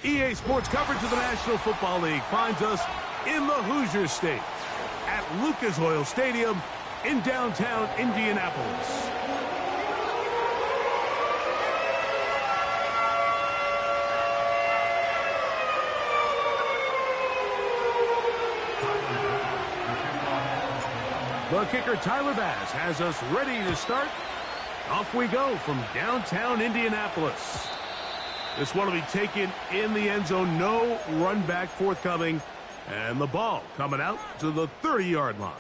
EA Sports coverage of the National Football League finds us in the Hoosier State at Lucas Oil Stadium in downtown Indianapolis. The kicker, Tyler Bass, has us ready to start. Off we go from downtown Indianapolis. This one will be taken in the end zone. No run back forthcoming. And the ball coming out to the 30-yard line.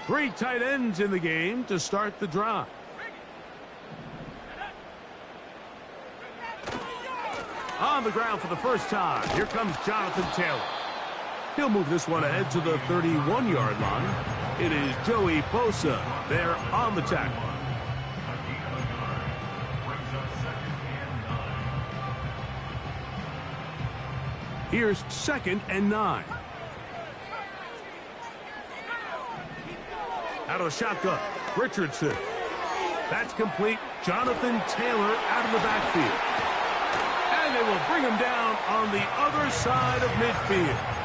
Three tight ends in the game to start the drive. On the ground for the first time, here comes Jonathan Taylor. He'll move this one ahead to the 31-yard line. It is Joey Bosa there on the tackle. Here's 2nd and 9. Out of the shotgun, Richardson. That's complete. Jonathan Taylor out of the backfield. And they will bring him down on the other side of midfield.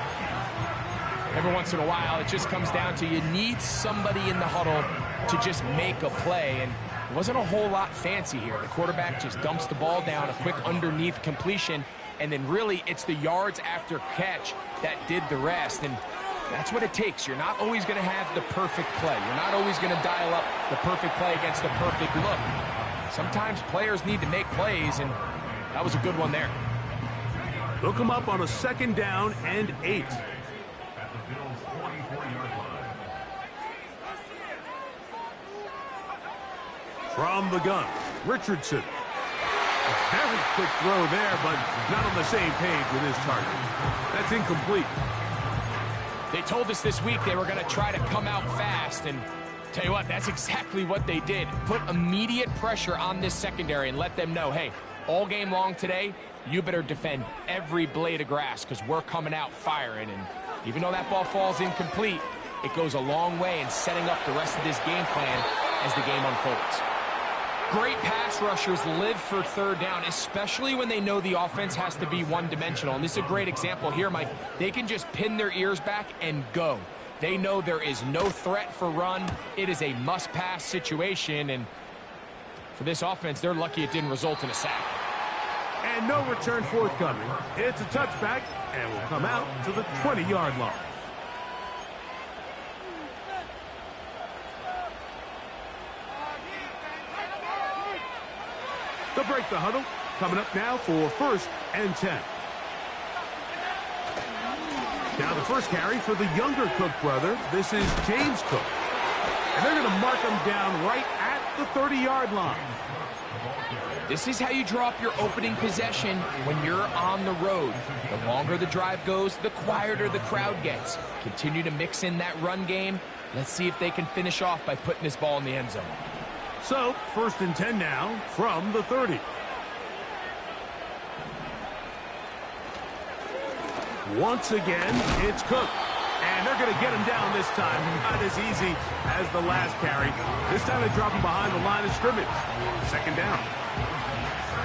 Every once in a while, it just comes down to you need somebody in the huddle to just make a play. And it wasn't a whole lot fancy here. The quarterback just dumps the ball down, a quick underneath completion, and then really it's the yards after catch that did the rest. And that's what it takes. You're not always going to have the perfect play. You're not always going to dial up the perfect play against the perfect look. Sometimes players need to make plays, and that was a good one there. They'll come up on a 2nd down and 8. From the gun, Richardson. A very quick throw there, but not on the same page with his target. That's incomplete. They told us this week they were going to try to come out fast, and tell you what, that's exactly what they did. Put immediate pressure on this secondary and let them know, hey, all game long today, you better defend every blade of grass because we're coming out firing. And even though that ball falls incomplete, it goes a long way in setting up the rest of this game plan as the game unfolds. Great pass rushers live for 3rd down, especially when they know the offense has to be one-dimensional. And this is a great example here, Mike. They can just pin their ears back and go. They know there is no threat for run. It is a must-pass situation. And for this offense, they're lucky it didn't result in a sack. And no return forthcoming. It's a touchback and will come out to the 20-yard line. They'll break the huddle. Coming up now for 1st and 10. Now the first carry for the younger Cook brother. This is James Cook. And they're going to mark him down right at the 30-yard line. This is how you draw up your opening possession when you're on the road. The longer the drive goes, the quieter the crowd gets. Continue to mix in that run game. Let's see if they can finish off by putting this ball in the end zone. So, 1st and 10 now from the 30. Once again, it's Cook. And they're going to get him down this time. Not as easy as the last carry. This time they drop him behind the line of scrimmage. 2nd down.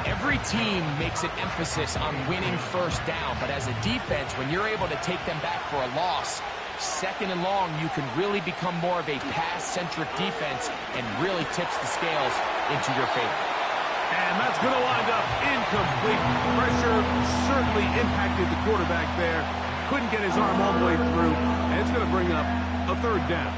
Every team makes an emphasis on winning 1st down, but as a defense, when you're able to take them back for a loss, 2nd and long, you can really become more of a pass-centric defense and really tips the scales into your favor. And that's going to wind up incomplete. Pressure certainly impacted the quarterback there. Couldn't get his arm all the way through, and it's going to bring up a 3rd down.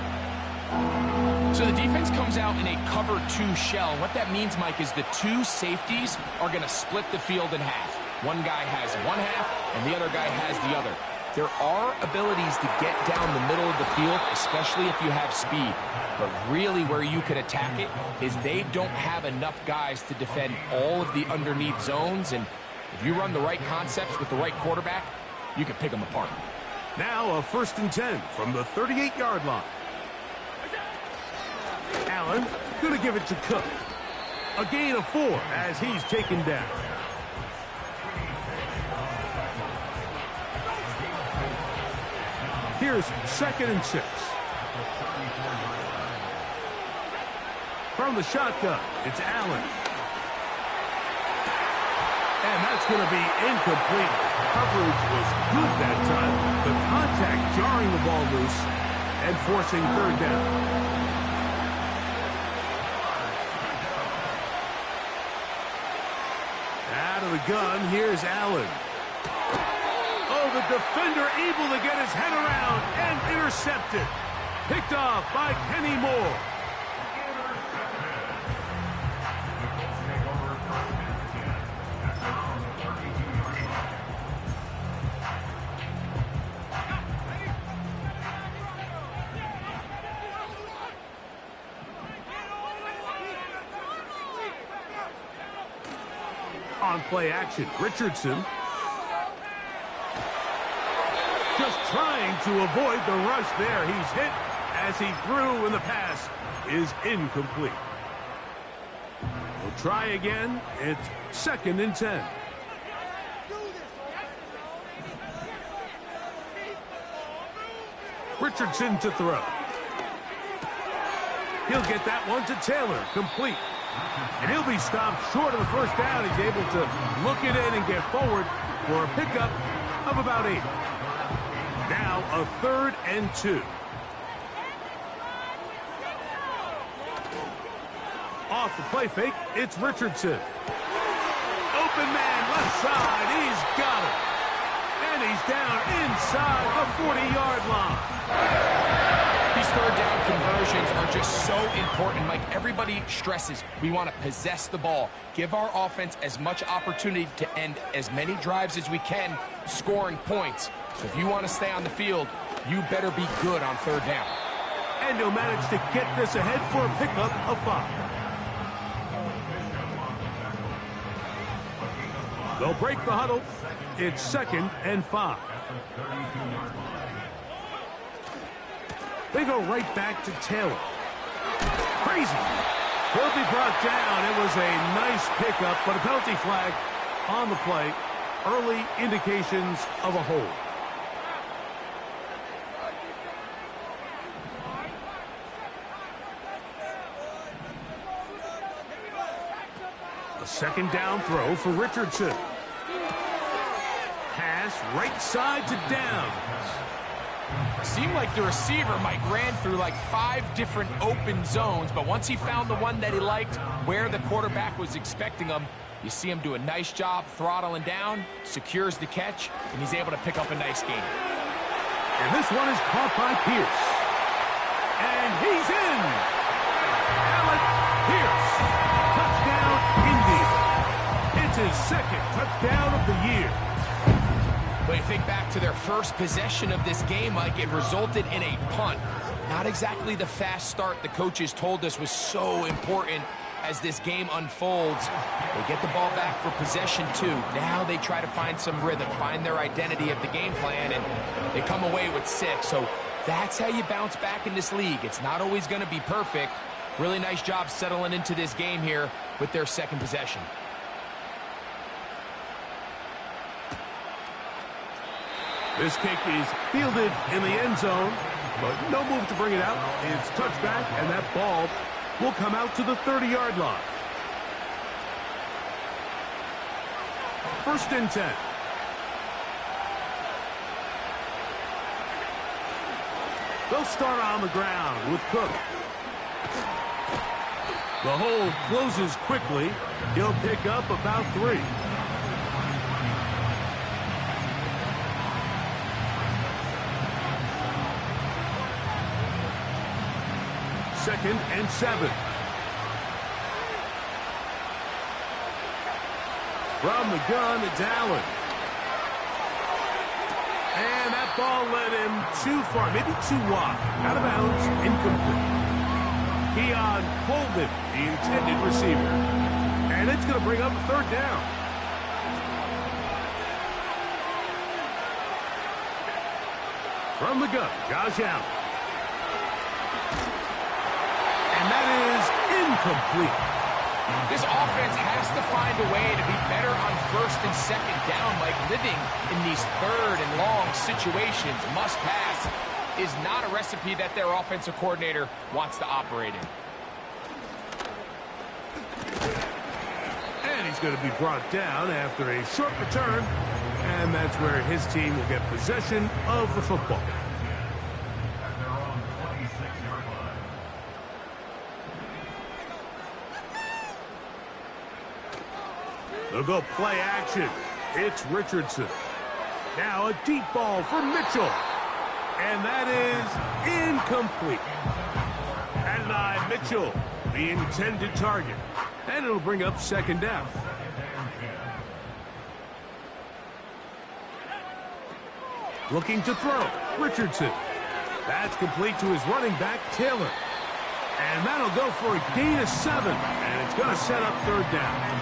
So the defense comes out in a cover 2 shell. What that means, Mike, is the 2 safeties are going to split the field in half. One guy has one half, and the other guy has the other. There are abilities to get down the middle of the field, especially if you have speed. But really where you could attack it is they don't have enough guys to defend all of the underneath zones. And if you run the right concepts with the right quarterback, you can pick them apart. Now a 1st and 10 from the 38-yard line. Allen going to give it to Cook. A gain of 4 as he's taken down. Here's 2nd and 6. From the shotgun, it's Allen. And that's going to be incomplete. Coverage was good that time. The contact jarring the ball loose and forcing third down. Out of the gun, here's Allen. Oh, the defender able to get his head around and intercepted. Picked off by Kenny Moore. On play action, Richardson. Just trying to avoid the rush there. He's hit as he threw, and the pass is incomplete. We'll try again. It's 2nd and 10. Richardson to throw. He'll get that one to Taylor, complete. And he'll be stopped short of the first down. He's able to look it in and get forward for a pickup of about 8. Now a 3rd and 2. Off the play fake, it's Richardson. Open man, left side, he's got it. And he's down inside the 40-yard line. These third down conversions are just so important. Mike, everybody stresses we want to possess the ball, give our offense as much opportunity to end as many drives as we can, scoring points. So if you want to stay on the field, you better be good on third down. And he'll manage to get this ahead for a pickup of 5. They'll break the huddle. It's 2nd and 5. They go right back to Taylor. Crazy. Will be brought down. It was a nice pickup, but a penalty flag on the play. Early indications of a hold. A 2nd down throw for Richardson. Pass right side to Downs. Seemed like the receiver, Mike, ran through like 5 different open zones, but once he found the one that he liked, where the quarterback was expecting him, you see him do a nice job throttling down, secures the catch, and he's able to pick up a nice gain. And this one is caught by Pierce. And he's in! Alec Pierce. Touchdown, Indy. It's his 2nd touchdown of the year. But you think back to their first possession of this game, Mike, it resulted in a punt. Not exactly the fast start the coaches told us was so important as this game unfolds. They get the ball back for possession 2. Now they try to find some rhythm, find their identity of the game plan, and they come away with 6. So that's how you bounce back in this league. It's not always going to be perfect. Really nice job settling into this game here with their 2nd possession. This kick is fielded in the end zone, but no move to bring it out. It's touchback, and that ball will come out to the 30-yard line. 1st and 10. They'll start on the ground with Cook. The hole closes quickly. He'll pick up about 3. Second and 7. From the gun, it's Allen. And that ball led him too far, maybe too wide. Out of bounds, incomplete. Keon Coleman, the intended receiver. And it's going to bring up a 3rd down. From the gun, Josh Allen. And that is incomplete. This offense has to find a way to be better on 1st and 2nd down. Like living in these 3rd and long situations, must pass, is not a recipe that their offensive coordinator wants to operate in. He's going to be brought down after a short return, and that's where his team will get possession of the football. They'll go play action. It's Richardson. Now a deep ball for Mitchell. And that is incomplete. Adonai Mitchell, the intended target. And it'll bring up second down. Looking to throw, Richardson. That's complete to his running back, Taylor. And that'll go for a gain of 7. And it's going to set up third down.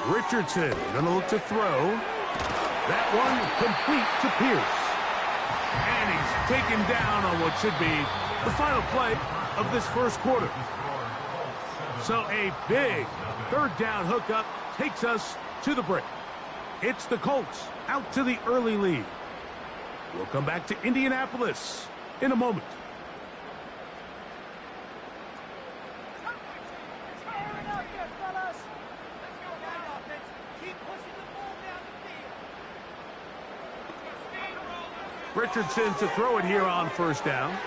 Richardson going to look to throw. That one complete to Pierce. And he's taken down on what should be the final play of this first quarter. So a big third down hookup takes us to the break. It's the Colts out to the early lead. We'll come back to Indianapolis in a moment. Richardson to throw it here on first down.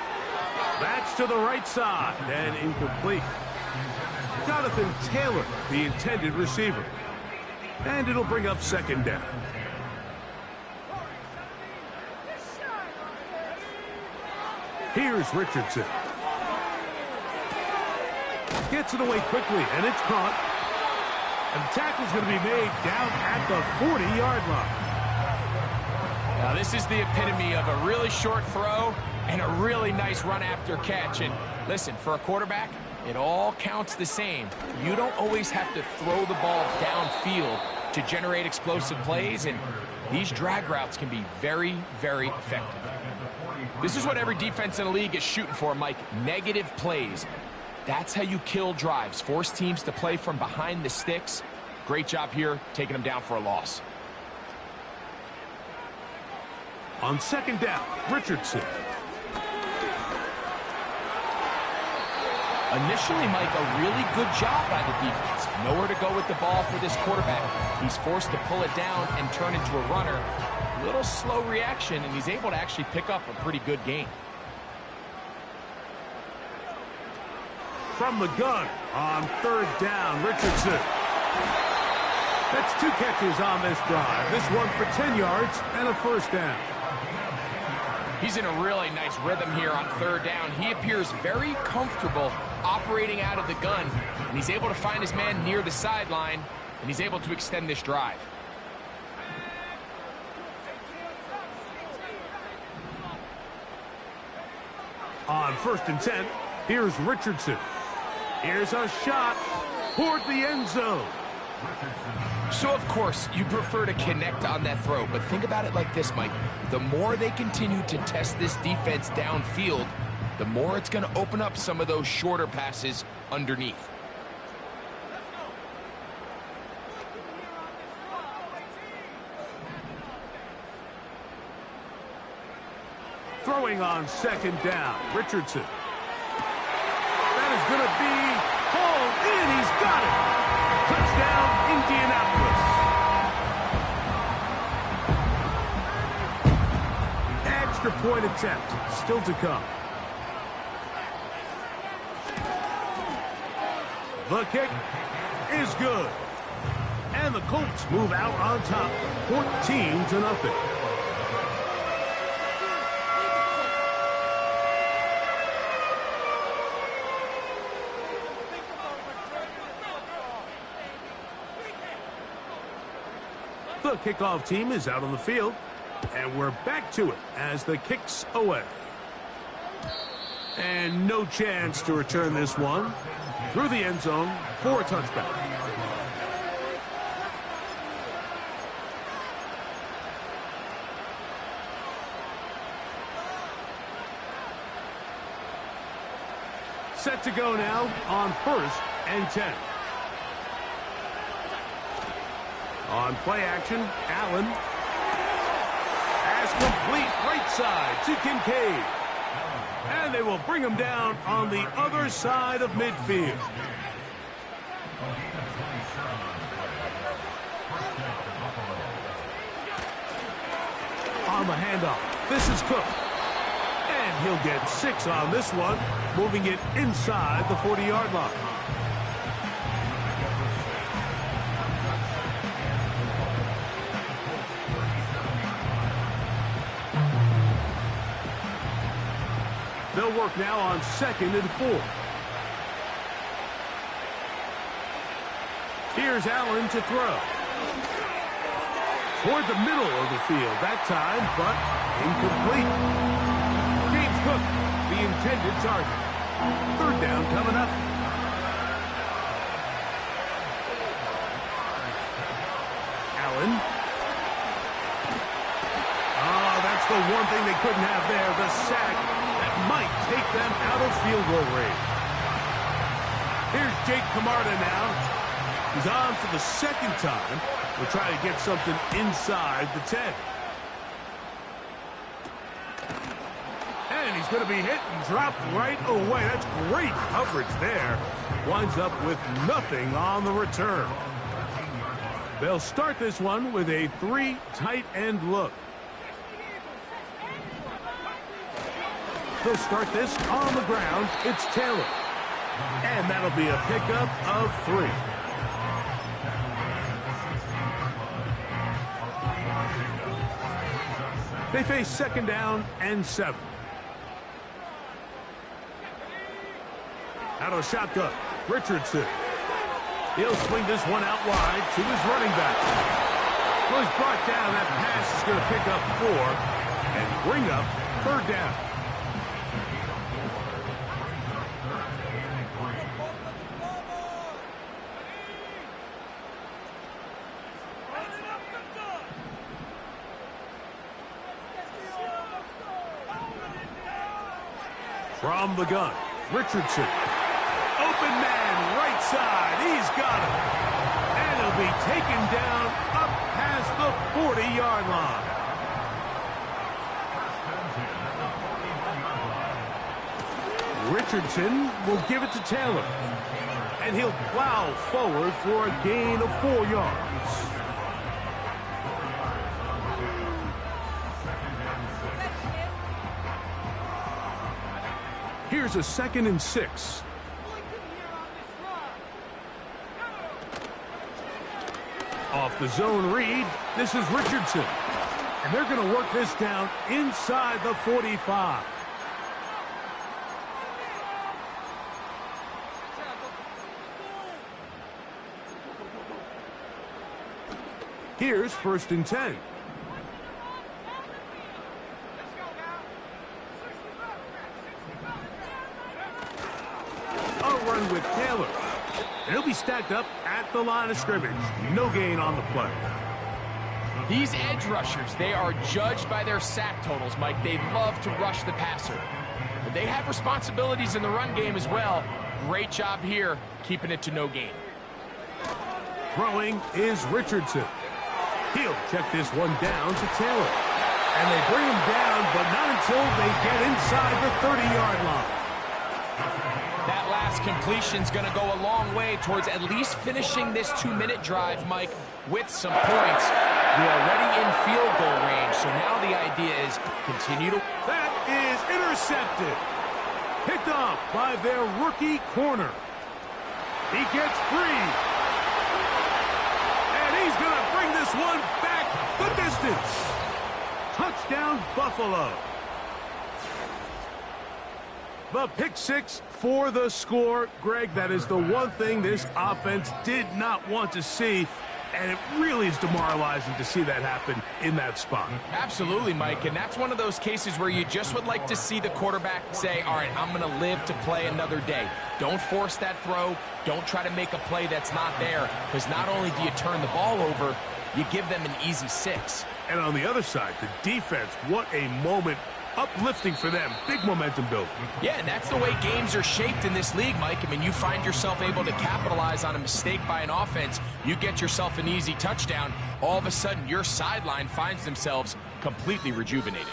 That's to the right side and incomplete. Jonathan Taylor, the intended receiver. And it'll bring up second down. Here's Richardson. Gets it away quickly, and it's caught. And the tackle's going to be made down at the 40-yard line. Now, this is the epitome of a really short throw and a really nice run after catch. And listen, for a quarterback, it all counts the same. You don't always have to throw the ball downfield to generate explosive plays, and these drag routes can be very, very effective. This is what every defense in the league is shooting for, Mike. Negative plays. That's how you kill drives. Force teams to play from behind the sticks. Great job here, taking them down for a loss. On second down, Richardson. Initially, Mike, a really good job by the defense. Nowhere to go with the ball for this quarterback. He's forced to pull it down and turn into a runner. Little slow reaction, and he's able to actually pick up a pretty good gain. From the gun on third down, Richardson. That's 2 catches on this drive. This one for 10 yards and a first down. He's in a really nice rhythm here on third down. He appears very comfortable operating out of the gun, and he's able to find his man near the sideline, and he's able to extend this drive. On first and 10, here's Richardson. Here's a shot toward the end zone. So, of course, you prefer to connect on that throw, but think about it like this, Mike. The more they continue to test this defense downfield, the more it's going to open up some of those shorter passes underneath. Throwing on second down, Richardson. That is going to be hauled in. He's got it. Touchdown, Indianapolis. Extra point attempt still to come. The kick is good. And the Colts move out on top, 14-0. The kickoff team is out on the field, and we're back to it as the kick's away. And no chance to return this one through the end zone for a touchback. Set to go now on first and 10. On play action, Allen. pass complete right side to Kincaid. And they will bring him down on the other side of midfield. On the handoff, this is Cook. And he'll get 6 on this one, moving it inside the 40-yard line. They'll work now on 2nd and 4. Here's Allen to throw. Toward the middle of the field that time, but incomplete. James Cook, the intended target. 3rd down coming up. Allen. Oh, that's the one thing they couldn't have there, the sack that might take them out of field goal range. Here's Jake Camarda now. He's on for the 2nd time. We'll try to get something inside the 10. And he's going to be hit and dropped right away. That's great coverage there. Winds up with nothing on the return. They'll start this one with a 3 tight end look. They'll start this on the ground. It's Taylor. And that'll be a pickup of 3. They face 2nd down and 7. Out of shotgun, Richardson. He'll swing this one out wide to his running back. Well, he's brought down. That pass is going to pick up 4 and bring up 3rd down. From the gun, Richardson. Open man, right side. He's got it. And he'll be taken down up past the 40-yard line. Richardson will give it to Taylor. And he'll plow forward for a gain of 4 yards. Here's a 2nd and 6. Off the zone read, this is Richardson. And they're going to work this down inside the 45. Here's 1st and 10. Run with Taylor. And he'll be stacked up at the line of scrimmage. No gain on the play. These edge rushers, they are judged by their sack totals, Mike. They love to rush the passer. But they have responsibilities in the run game as well. Great job here, keeping it to no gain. Throwing is Richardson. He'll check this one down to Taylor. And they bring him down, but not until they get inside the 30-yard line. That last completion's going to go a long way towards at least finishing this 2-minute drive, Mike, with some points. You're already in field goal range, so now the idea is continue to... That is intercepted. Picked off by their rookie corner. He gets free. And he's going to bring this one back the distance. Touchdown, Buffalo. The pick 6 for the score. Greg, that is the one thing this offense did not want to see, and it really is demoralizing to see that happen in that spot. Absolutely, Mike, and that's one of those cases where you just would like to see the quarterback say, all right, I'm going to live to play another day. Don't force that throw. Don't try to make a play that's not there, because not only do you turn the ball over, you give them an easy 6. And on the other side, the defense, what a moment uplifting for them. Big momentum build. Yeah, and that's the way games are shaped in this league, Mike. I mean, you find yourself able to capitalize on a mistake by an offense. You get yourself an easy touchdown. All of a sudden, your sideline finds themselves completely rejuvenated.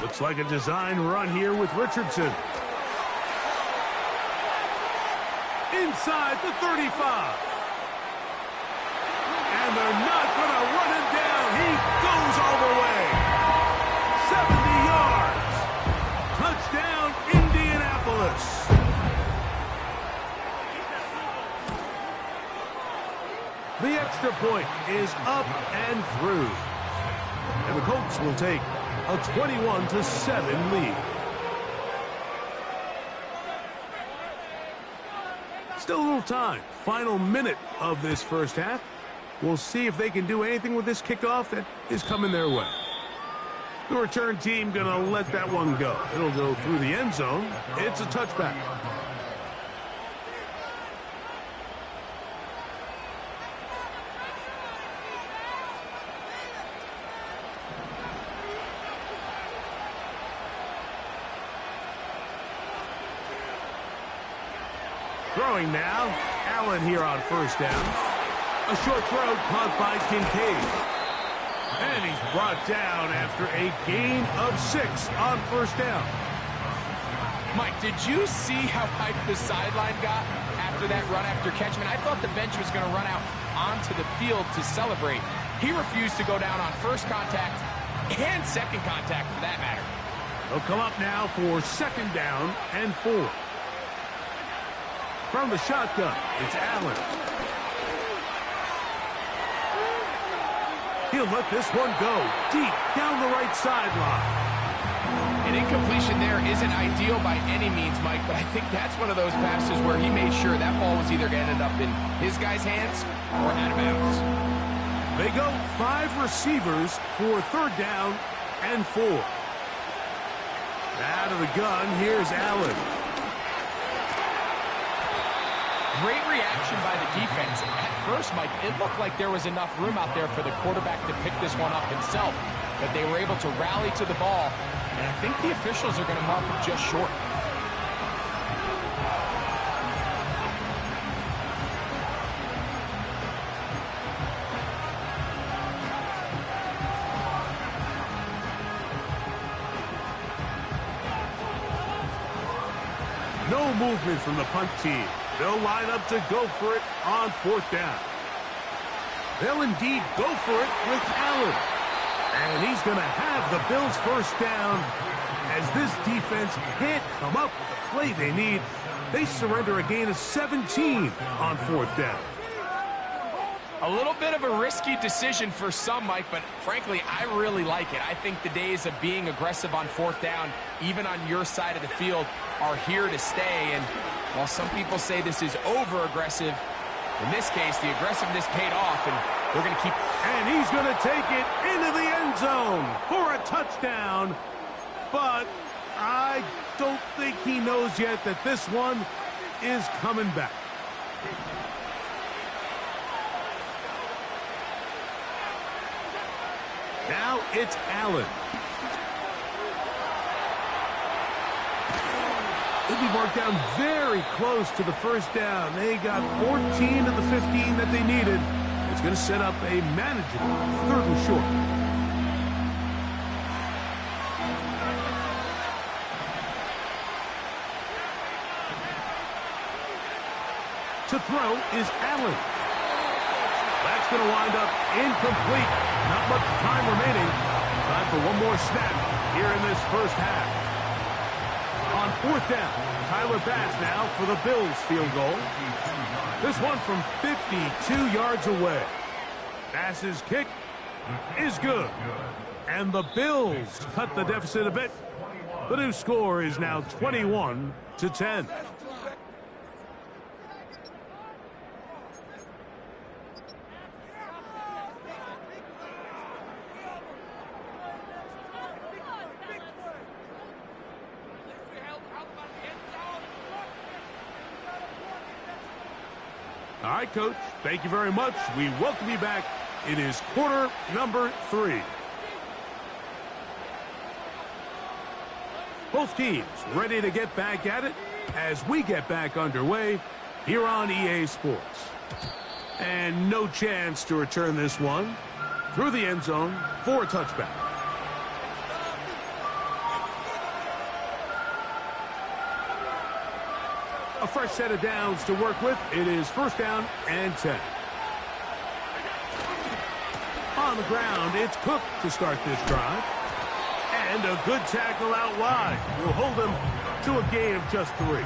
Looks like a design run here with Richardson. Inside the 35. And they're not going to run him down. He goes all the way. 70 yards. Touchdown, Indianapolis. The extra point is up and through. And the Colts will take a 21-7 lead. Still a little time. Final minute of this first half. We'll see if they can do anything with this kickoff that is coming their way. The return team going to let that one go. It'll go through the end zone. It's a touchback. Throwing now. Allen here on first down. A short throw caught by Kincaid. And he's brought down after a gain of 6 on first down. Mike, did you see how hyped the sideline got after that run after catch? I mean, I thought the bench was going to run out onto the field to celebrate. He refused to go down on first contact and second contact for that matter. They'll come up now for second down and 4. From the shotgun, it's Allen. He'll let this one go deep down the right sideline. An incompletion there isn't ideal by any means, Mike, but I think that's one of those passes where he made sure that ball was either going to end up in his guy's hands or out of bounds. They go 5 receivers for third down and 4. Out of the gun, here's Allen. Great reaction by the defense. At first, Mike, it looked like there was enough room out there for the quarterback to pick this one up himself, but they were able to rally to the ball, and I think the officials are going to mark it just short. No movement from the punt team. They'll line up to go for it on fourth down. They'll indeed go for it with Allen. And he's going to have the Bills first down. As this defense can't come up with the play they need, they surrender a gain of 17 on fourth down. A little bit of a risky decision for some, Mike, but frankly, I really like it. I think the days of being aggressive on fourth down, even on your side of the field, are here to stay. And while some people say this is over-aggressive, in this case, the aggressiveness paid off, and we're going to keep... And he's going to take it into the end zone for a touchdown. But I don't think he knows yet that this one is coming back. Now it's Allen. They'll be marked down very close to the first down. They got 14 of the 15 that they needed. It's going to set up a manageable 3rd and short. To throw is Allen. That's going to wind up incomplete. Not much time remaining. Time for one more snap here in this first half. On fourth down, Tyler Bass now for the Bills field goal. This one from 52 yards away. Bass's kick is good. And the Bills cut the deficit a bit. The new score is now 21-10. All right, Coach. Thank you very much. We welcome you back. It is quarter number 3. Both teams ready to get back at it as we get back underway here on EA Sports. And no chance to return this one through the end zone for a touchback. A fresh set of downs to work with. It is first down and 10. On the ground, it's Cook to start this drive. And a good tackle out wide will hold him to a gain of just 3.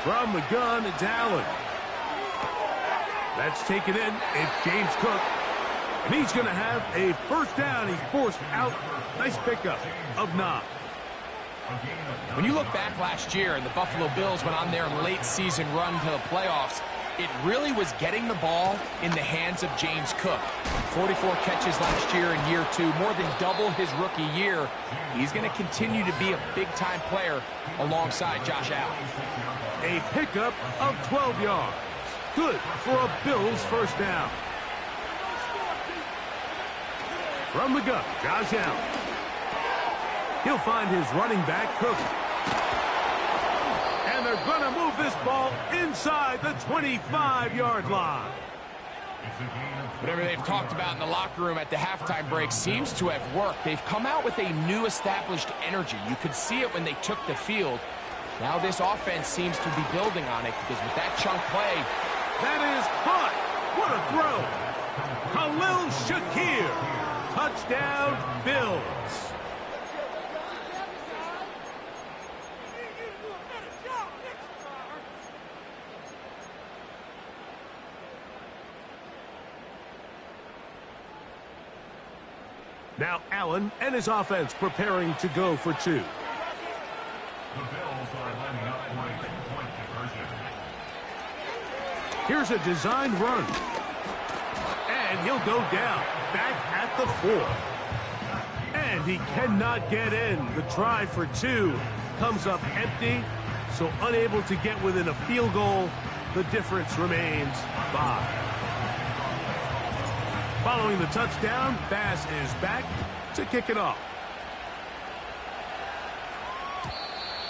From the gun, it's Allen. That's taken in. It's James Cook. And he's going to have a first down. He's forced out. Nice pickup of 9. When you look back last year and the Buffalo Bills went on their late season run to the playoffs, it really was getting the ball in the hands of James Cook. 44 catches last year in year 2, more than double his rookie year. He's going to continue to be a big-time player alongside Josh Allen. A pickup of 12 yards. Good for a Bills first down. From the gun, Josh Allen. He'll find his running back, Cook. And they're going to move this ball inside the 25-yard line. Whatever they've talked about in the locker room at the halftime break seems to have worked. They've come out with a new established energy. You could see it when they took the field. Now this offense seems to be building on it because with that chunk play. That is caught. What a throw. Khalil Shakir. Touchdown, Bills. Now Allen and his offense preparing to go for 2. The Bills are lining up for a two-point conversion. Here's a designed run. And he'll go down, back at the 4. And he cannot get in. The try for 2 comes up empty, so unable to get within a field goal. The difference remains 5. Following the touchdown, Bass is back to kick it off.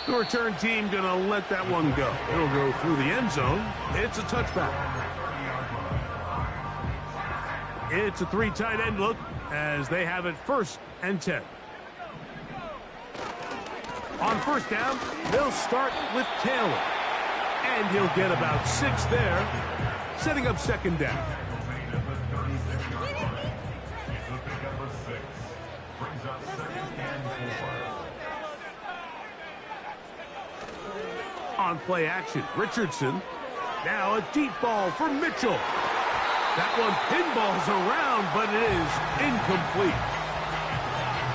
The return team going to let that one go. It'll go through the end zone. It's a touchback. It's a 3 tight end look as they have it first and 10. On first down, they'll start with Taylor. And he'll get about 6 there, setting up second down. On play action, Richardson. Now a deep ball for Mitchell. That one pinballs around, but it is incomplete.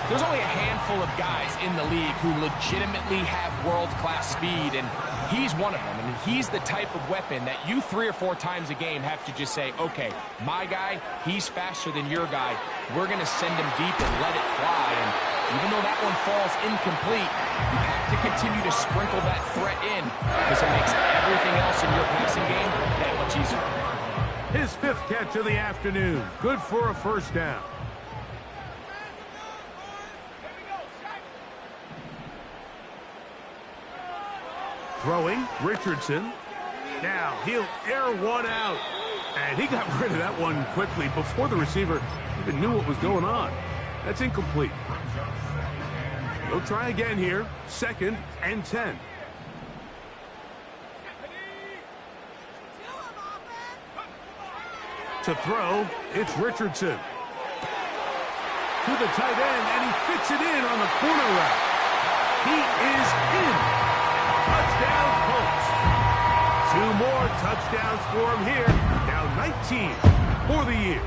There's only a handful of guys in the league who legitimately have world-class speed, and he's one of them. I mean, he's the type of weapon that you 3 or 4 times a game have to just say, okay, my guy, he's faster than your guy. We're going to send him deep and let it fly. And even though that one falls incomplete, you have to continue to sprinkle that threat in because it makes everything else in your passing game that much easier. His 5th catch of the afternoon. Good for a first down. Throwing, Richardson. Now he'll air one out. And he got rid of that one quickly before the receiver even knew what was going on. That's incomplete. He'll try again here. 2nd and 10. To throw, it's Richardson. To the tight end, and he fits it in on the corner route. He is in. Touchdown, Colts. 2 more touchdowns for him here. Now 19 for the year.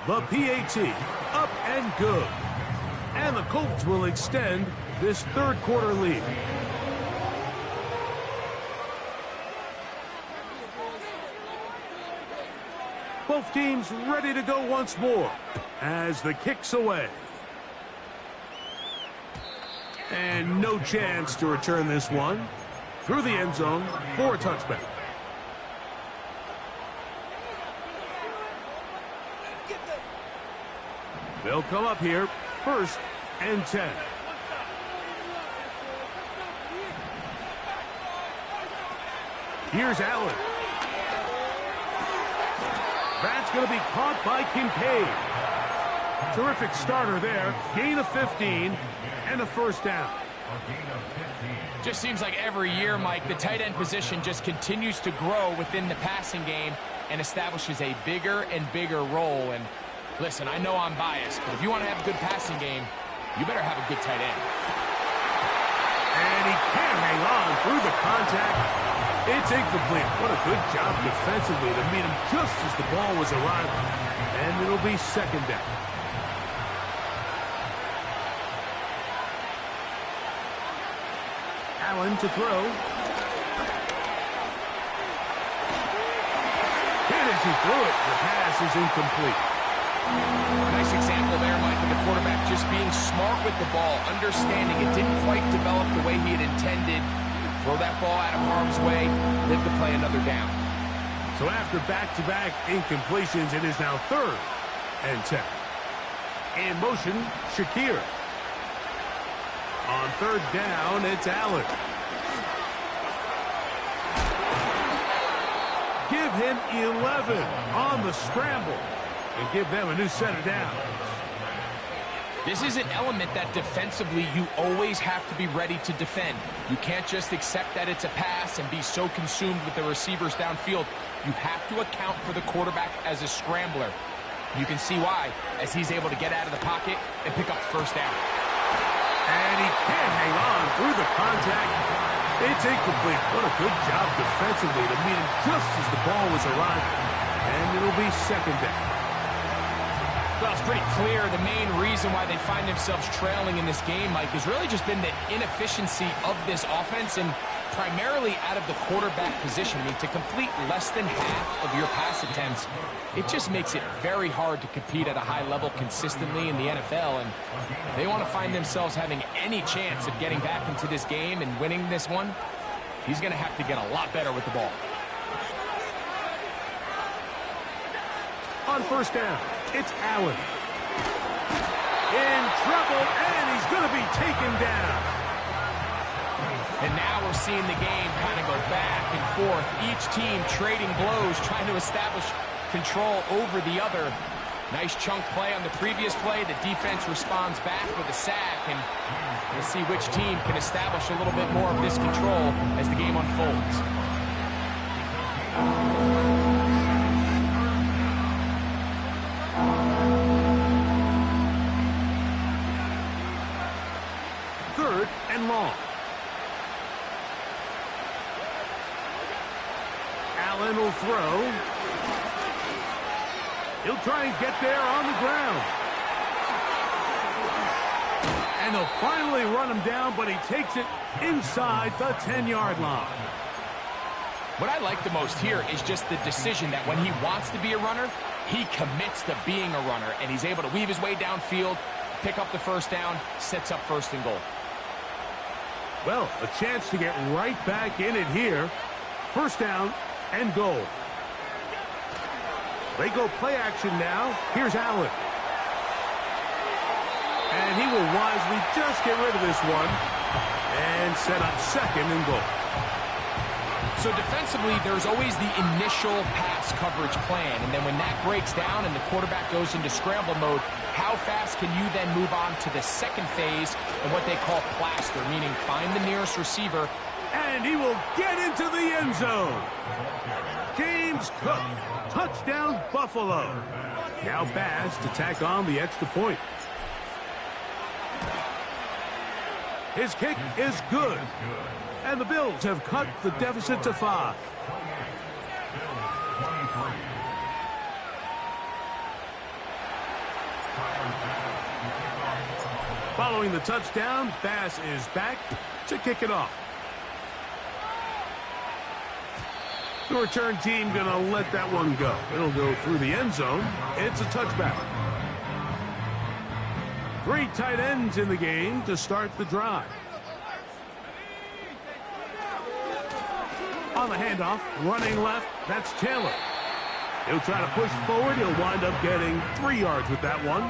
The PAT, up and good. And the Colts will extend this third quarter lead. Both teams ready to go once more as the kick's away. And no chance to return this one through the end zone for a touchback. They'll come up here, 1st and 10. Here's Allen. That's going to be caught by Kincaid. Terrific starter there. Gain of 15 and a first down. Just seems like every year, Mike, the tight end position just continues to grow within the passing game and establishes a bigger and bigger role. And listen, I know I'm biased, but if you want to have a good passing game, you better have a good tight end. And he can't hang on through the contact. It's incomplete. What a good job defensively to meet him just as the ball was arriving. And it'll be 2nd down. Allen to throw. And as he threw it, the pass is incomplete. Nice example there, Mike, of the quarterback just being smart with the ball, understanding it didn't quite develop the way he had intended. Throw that ball out of harm's way, live to play another down. So after back-to-back incompletions, it is now 3rd and 10. In motion, Shakir. On 3rd down, it's Allen. Give him 11 on the scramble and give them a new set of downs. This is an element that defensively you always have to be ready to defend. You can't just accept that it's a pass and be so consumed with the receivers downfield. You have to account for the quarterback as a scrambler. You can see why, as he's able to get out of the pocket and pick up first down. And he can't hang on through the contact. It's incomplete. What a good job defensively to meet him just as the ball was arriving. And it'll be 2nd down. Well, it's pretty clear the main reason why they find themselves trailing in this game, Mike, has really just been the inefficiency of this offense and primarily out of the quarterback position. I mean, to complete less than half of your pass attempts, it just makes it very hard to compete at a high level consistently in the NFL. And if they want to find themselves having any chance of getting back into this game and winning this one, he's going to have to get a lot better with the ball. On 1st down, it's Allen. In trouble, and he's going to be taken down. And now we're seeing the game kind of go back and forth. Each team trading blows, trying to establish control over the other. Nice chunk play on the previous play. The defense responds back with a sack, and we'll see which team can establish a little bit more of this control as the game unfolds. Third and long. Allen will throw. He'll try and get there on the ground. And they'll finally run him down, but he takes it inside the 10-yard line. What I like the most here is just the decision that when he wants to be a runner, he commits to being a runner, and he's able to weave his way downfield, pick up the first down, sets up 1st and goal. Well, a chance to get right back in it here. 1st down and goal. They go play action now. Here's Allen. And he will wisely just get rid of this one and set up 2nd and goal. So defensively, there's always the initial pass coverage plan. And then when that breaks down and the quarterback goes into scramble mode, how fast can you then move on to the 2nd phase and what they call plaster, meaning find the nearest receiver. And he will get into the end zone. James Cook, touchdown Buffalo. Now Bass to tack on the extra point. His kick is good. And the Bills have cut the deficit to 5. Following the touchdown, Bass is back to kick it off. The return team going to let that one go. It'll go through the end zone. It's a touchback. 3 tight ends in the game to start the drive. On the handoff, running left, that's Taylor. He'll try to push forward. He'll wind up getting 3 yards with that one.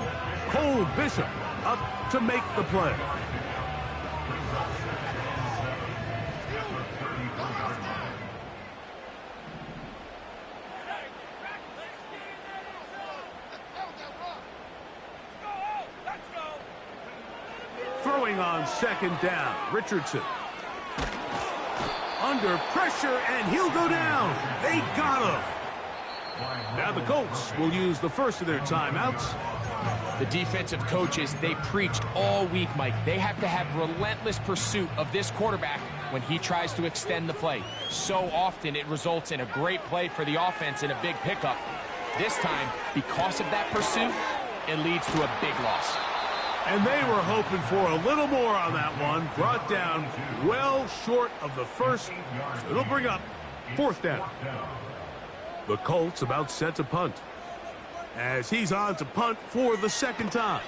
Cole Bishop up to make the play. Throwing on second down, Richardson. Under pressure, and he'll go down. They got him. Now the Colts will use the first of their timeouts. The defensive coaches, they preached all week, Mike. They have to have relentless pursuit of this quarterback when he tries to extend the play. So often it results in a great play for the offense and a big pickup. This time, because of that pursuit, it leads to a big loss. And they were hoping for a little more on that one. Brought down well short of the first. So it'll bring up 4th down. The Colts about set to punt. As he's on to punt for the second time.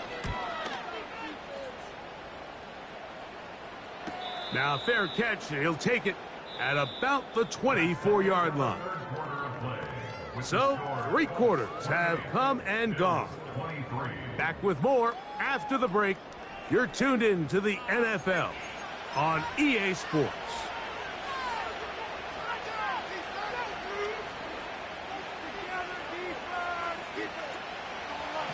Now fair catch. He'll take it at about the 24-yard line. So 3 quarters have come and gone. Back with more after the break. You're tuned in to the NFL on EA Sports.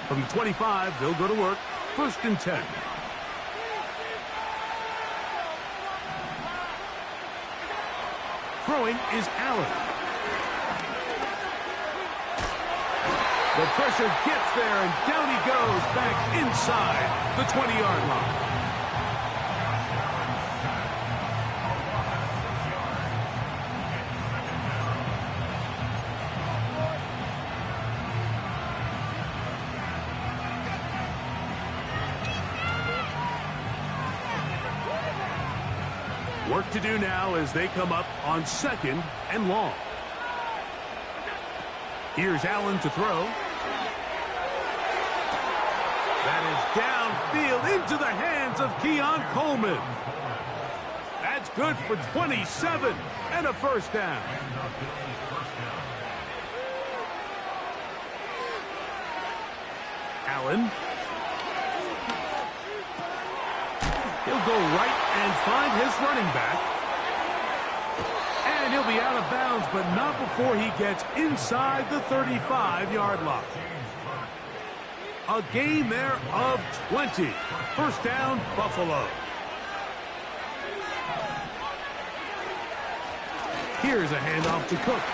From the 25, they'll go to work. 1st and 10. Throwing is Allen. The pressure gets there, and down he goes back inside the 20-yard line. Work to do now as they come up on 2nd and long. Here's Allen to throw. That is downfield into the hands of Keon Coleman. That's good for 27 and a 1st down. Allen. He'll go right and find his running back. And he'll be out of bounds, but not before he gets inside the 35-yard line. A gain there of 20. 1st down, Buffalo. Here's a handoff to Cook.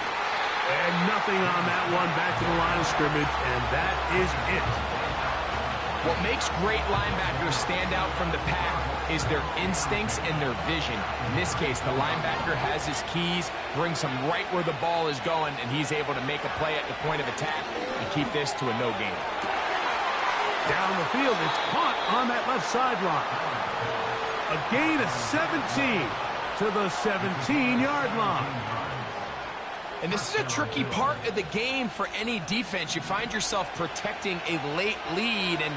And nothing on that one, back to the line of scrimmage, and that is it. What makes great linebackers stand out from the pack is their instincts and their vision. In this case, the linebacker has his keys, brings him right where the ball is going, and he's able to make a play at the point of attack and keep this to a no gain. Down the field, it's caught on that left sideline. A gain of 17 to the 17-yard line. And this is a tricky part of the game for any defense. You find yourself protecting a late lead, and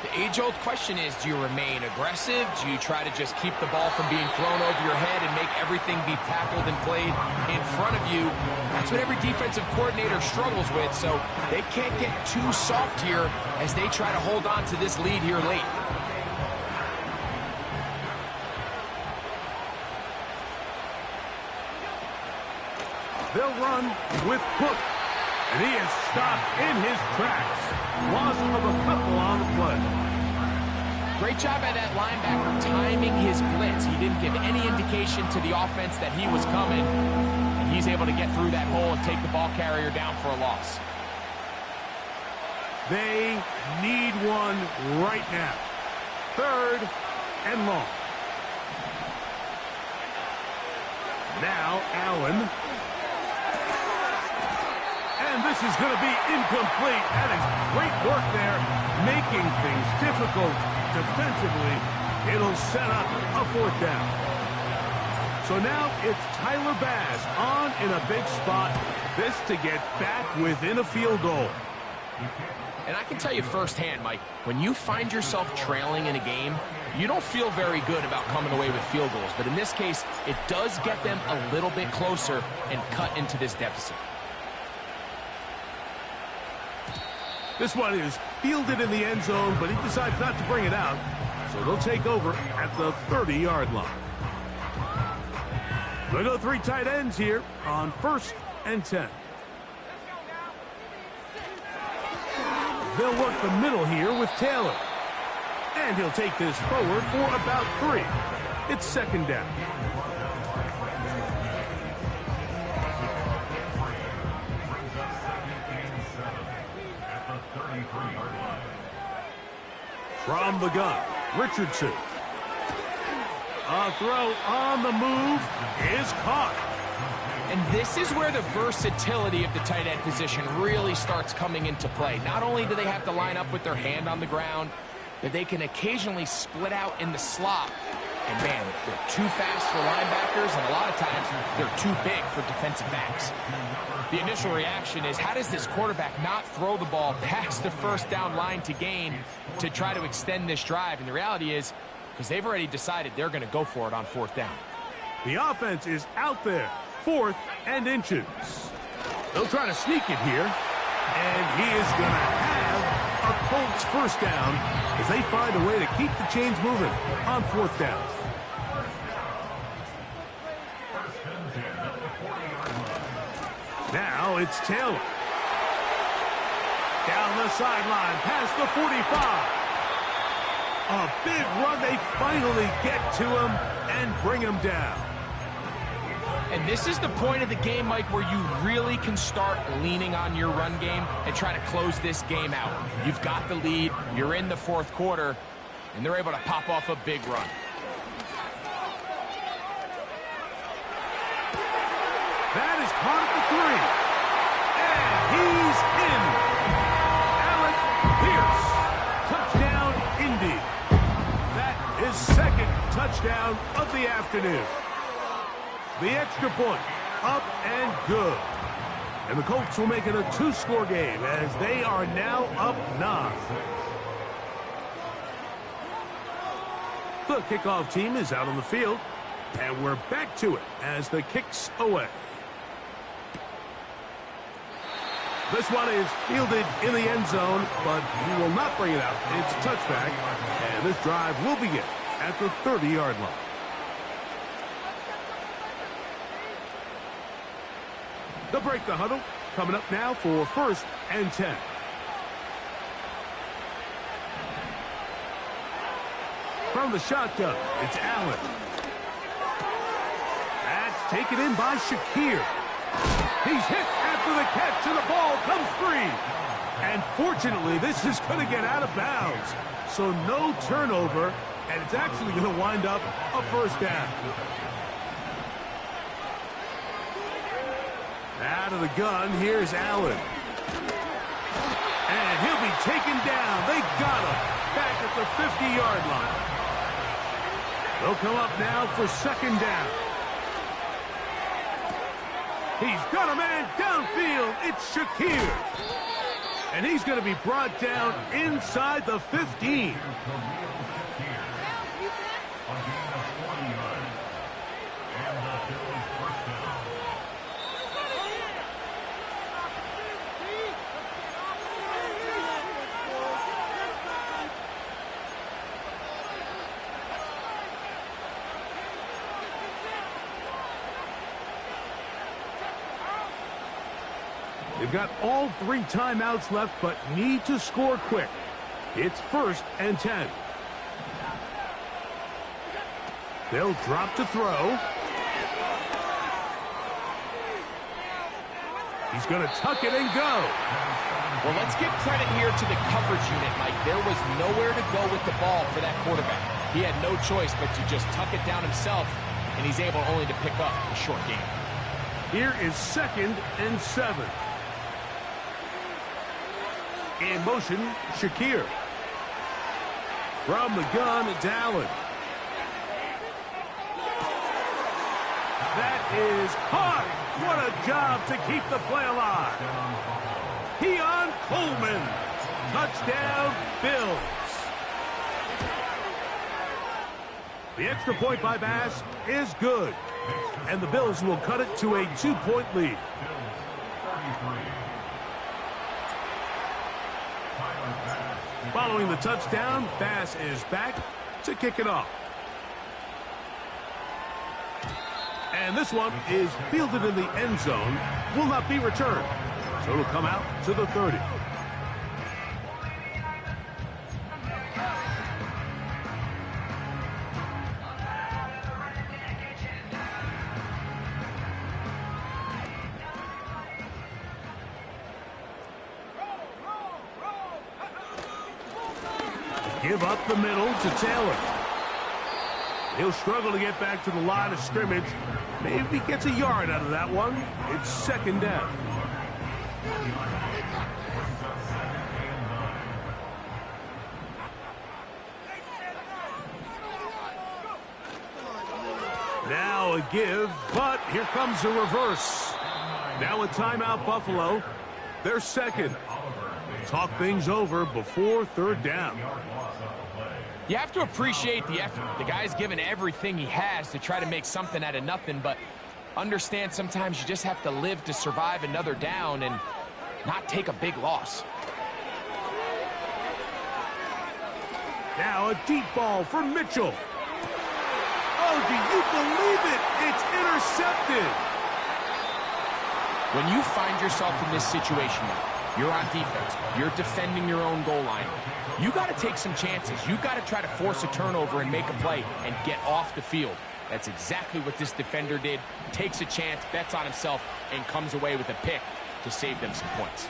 the age-old question is, do you remain aggressive? Do you try to just keep the ball from being thrown over your head and make everything be tackled and played in front of you? That's what every defensive coordinator struggles with, so they can't get too soft here as they try to hold on to this lead here late. They'll run with Cook, and he is stopped in his tracks. Loss of a couple on the play. Great job by that linebacker timing his blitz. He didn't give any indication to the offense that he was coming, and he's able to get through that hole and take the ball carrier down for a loss. They need one right now. 3rd and long. Now Allen. And this is going to be incomplete. That is great work there, making things difficult defensively. It'll set up a 4th down. So now it's Tyler Bass on in a big spot. This to get back within a field goal. And I can tell you firsthand, Mike, when you find yourself trailing in a game, you don't feel very good about coming away with field goals. But in this case, it does get them a little bit closer and cut into this deficit. This one is fielded in the end zone, but he decides not to bring it out. So they'll take over at the 30-yard line. They'll go 3 tight ends here on 1st and 10. They'll work the middle here with Taylor. And he'll take this forward for about 3. It's 2nd down. From the gun, Richardson. A throw on the move is caught. And this is where the versatility of the tight end position really starts coming into play. Not only do they have to line up with their hand on the ground, but they can occasionally split out in the slot. And man, they're too fast for linebackers, and a lot of times they're too big for defensive backs. The initial reaction is, how does this quarterback not throw the ball past the 1st down line to gain to try to extend this drive? And the reality is, because they've already decided they're going to go for it on 4th down. The offense is out there, 4th and inches. They'll try to sneak it here, and he is going to have a Colts 1st down as they find a way to keep the chains moving on 4th down. Now it's Taylor. Down the sideline, past the 45. A big run. They finally get to him and bring him down. And this is the point of the game, Mike, where you really can start leaning on your run game and try to close this game out. You've got the lead. You're in the 4th quarter, and they're able to pop off a big run. That is caught at the 3. And he's in. Alec Pierce. Touchdown, Indy. That is 2nd touchdown of the afternoon. The extra point, up and good. And the Colts will make it a 2-score game as they are now up 9. The kickoff team is out on the field, and we're back to it as the kick's away. This one is fielded in the end zone, but he will not bring it out. It's touchback, and this drive will begin at the 30-yard line. They'll break the huddle. Coming up now for 1st and 10. From the shotgun, it's Allen. That's taken in by Shakir. He's hit after the catch, and the ball comes free. And fortunately, this is going to get out of bounds. So no turnover, and it's actually going to wind up a 1st down. Out of the gun, here's Allen. And he'll be taken down. They got him back at the 50-yard line. They'll come up now for 2nd down. He's got a man downfield. It's Shakir. And he's going to be brought down inside the 15. They've got all 3 timeouts left, but need to score quick. It's 1st and 10. They'll drop to throw. He's going to tuck it and go. Well, let's give credit here to the coverage unit, Mike. There was nowhere to go with the ball for that quarterback. He had no choice but to just tuck it down himself, and he's able only to pick up a short gain. Here is 2nd and 7. In motion, Shakir. From the gun, it's Allen. That is hard. What a job to keep the play alive. Keon Coleman. Touchdown, Bills. The extra point by Bass is good. And the Bills will cut it to a 2-point lead. Following the touchdown, Bass is back to kick it off. And this one is fielded in the end zone, will not be returned. So it'll come out to the 30. Give up the middle to Taylor. He'll struggle to get back to the line of scrimmage. Maybe gets a yard out of that one. It's second down. Now a give, but here comes a reverse. Now a timeout, Buffalo. They're second. Talk things over before third down. You have to appreciate the effort. The guy's given everything he has to try to make something out of nothing, but understand sometimes you just have to live to survive another down and not take a big loss. Now a deep ball for Mitchell. Oh, do you believe it? It's intercepted. When you find yourself in this situation, you're on defense, you're defending your own goal line, you got to take some chances. You got to try to force a turnover and make a play and get off the field. That's exactly what this defender did. Takes a chance, bets on himself, and comes away with a pick to save them some points.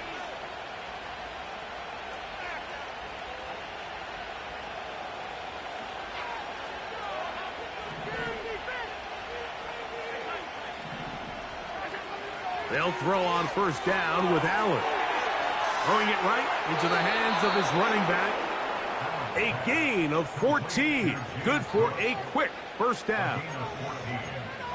They'll throw on first down with Allen. Throwing it right into the hands of his running back. A gain of 14. Good for a quick first down.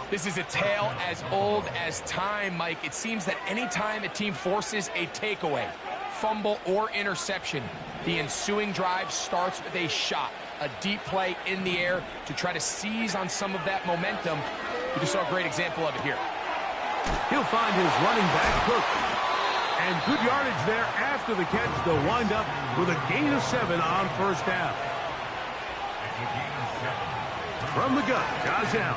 This is a tale as old as time, Mike. It seems that any time a team forces a takeaway, fumble, or interception, the ensuing drive starts with a shot, a deep play in the air to try to seize on some of that momentum. You just saw a great example of it here. He'll find his running back, Cook. And good yardage there after the catch. They'll wind up with a gain of 7 on first down. From the gun, Josh Allen.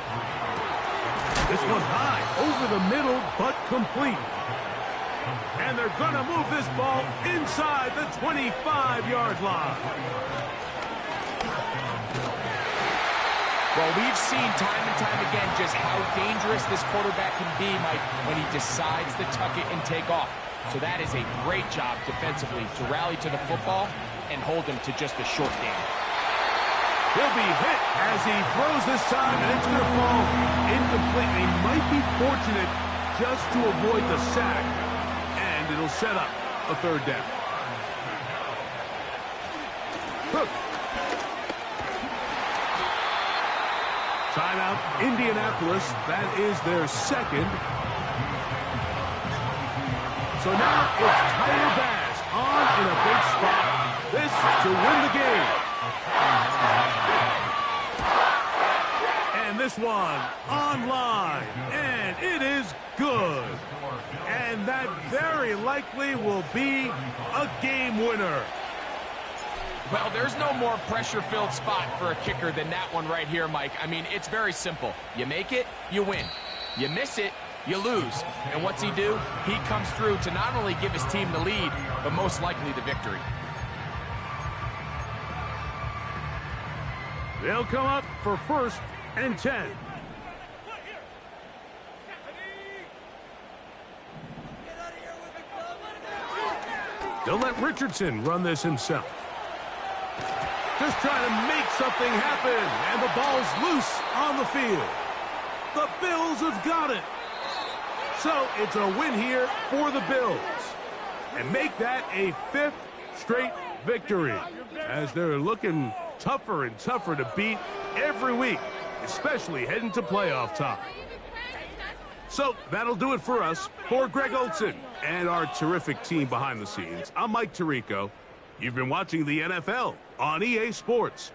This one high, over the middle, but complete. And they're going to move this ball inside the 25-yard line. Well, we've seen time and time again just how dangerous this quarterback can be, Mike, when he decides to tuck it and take off. So that is a great job defensively to rally to the football and hold him to just a short gain. He'll be hit as he throws this time, and it's going to fall incomplete. They might be fortunate just to avoid the sack, and it'll set up a third down. Cook. Timeout, Indianapolis. That is their second. So now it's Tyler Bass on in a big spot. This to win the game. And this one online. And it is good. And that very likely will be a game winner. Well, there's no more pressure-filled spot for a kicker than that one right here, Mike. I mean, it's very simple. You make it, you win. You miss it, you lose. And what's he do? He comes through to not only give his team the lead, but most likely the victory. They'll come up for 1st and 10. They'll let Richardson run this himself. Just trying to make something happen, and the ball's loose on the field. The Bills have got it. So it's a win here for the Bills. And make that a 5th straight victory as they're looking tougher and tougher to beat every week, especially heading to playoff time. So that'll do it for us. For Greg Olson and our terrific team behind the scenes, I'm Mike Tirico. You've been watching the NFL on EA Sports.